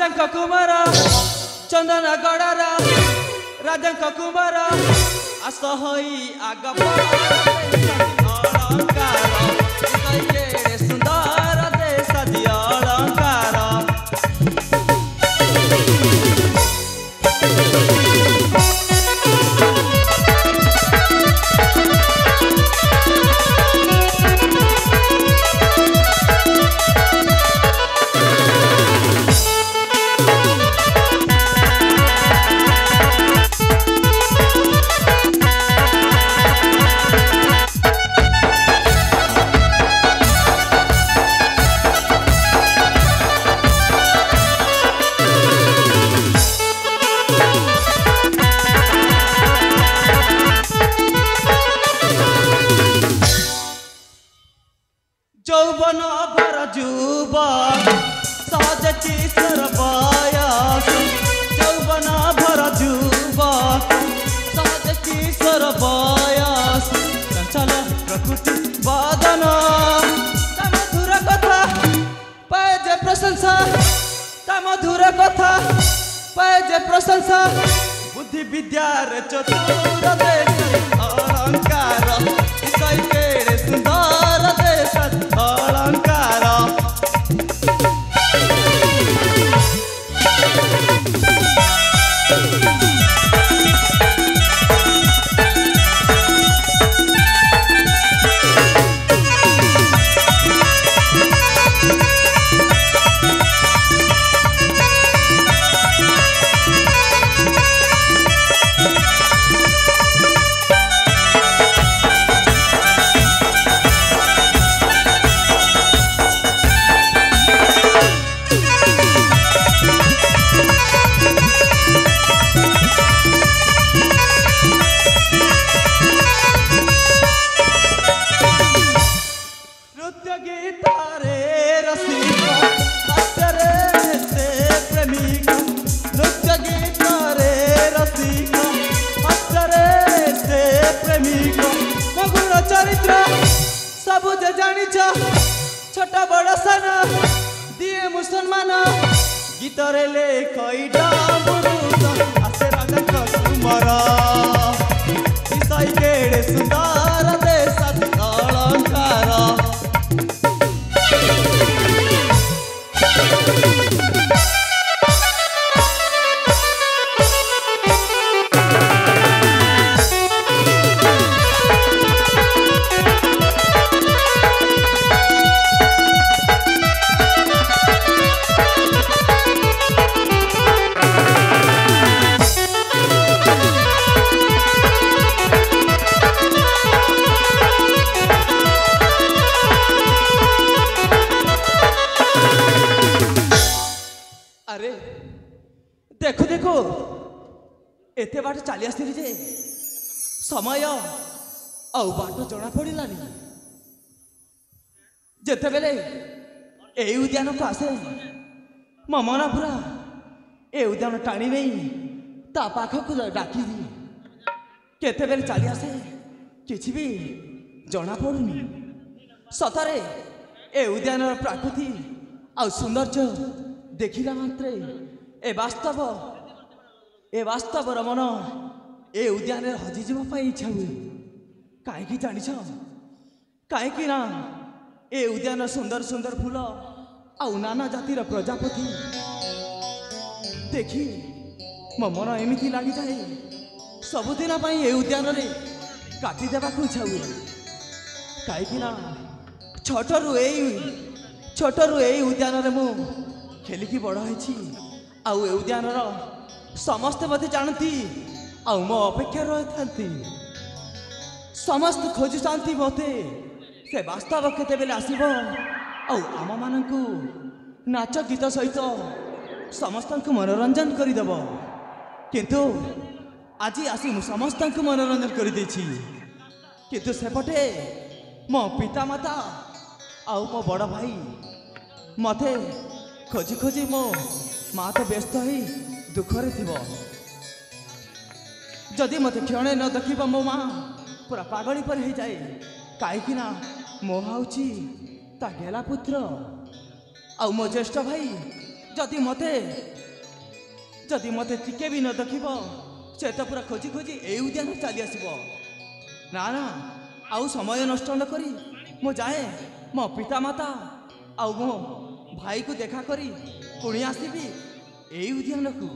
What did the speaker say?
राजा कुमार चंदन गड़ार राजा कुमार असहई आग सुंदर देश अलंकार जौवन भर जुबक सहज किशोर बयस जौवन भर जुबक सहज किशोर बयस चंचल प्रकृति बदन मधुर कथा पाए जे प्रशंसा मधुर कथा पाए जे प्रशंसा बुद्धि विद्यार चतुर देश अलंकार केड़े सुंदर देश अलंकार चरित्र सब जानी छोटा बड़ सान दिए मुसलमान गीत रे लेख आसे राजा कुमार केड़े सुंदर देश अलंकार अरे देखो देखो एते बाट चली आसली जे समय आउ बाट जना पड़ानी जिते बेले ए उद्यान को आसे मो मन पूरा ए उद्यान टाणी नहीं ता पाखक डाकी केते बेले चली आसे किछि भी जना पड़ुनी सतरे ए उद्यान प्राकृति आ सौंदर्य देखिला मात्रे ए वास्तव मन ए उद्यान हजि जावाई इच्छा हुए कहीं जान कहीं ना ए उद्यान सुंदर सुंदर फूल आउ नाना जातिर प्रजापति देखी मो मन एमती लगी जाए सबुदिन ए उद्यान रे काटिदेवा इच्छा हुए कहीं ना छोटरू ए उद्यान रे मु खेलिकी बड़ होइछि आउ ए उद्यान समस्ते मत जानती आउ मो अपेक्षा रही समस्त खोजुचांती मते से वास्तव केते बेले आसीबो आउ आम मानकु नाच गीत सहित समस्त को मनोरंजन करदेव किंतु आज आसी समस्त को मनोरंजन कर देछि किंतु सेपटे मो पिता माता आउ मो बड़ भाई मते खोजी खोजी मो माँ तो व्यस्त ही दुखरे थी जदि मत क्षणे न देख मो माँ पूरा पागली पर हो जाए कहीं मो हूँ ता गेला पुत्र आ मो ज्येष्ठ भाई जदि मते टिके भी न देखिब से तो पूरा खोजी खोजी ए उद्यान चली आसब ना ना आउ समय नष्ट न करी मो जाए मो पिता माता आउ मो भाई को देखा करी पुणी आसबी ए उद्यान को।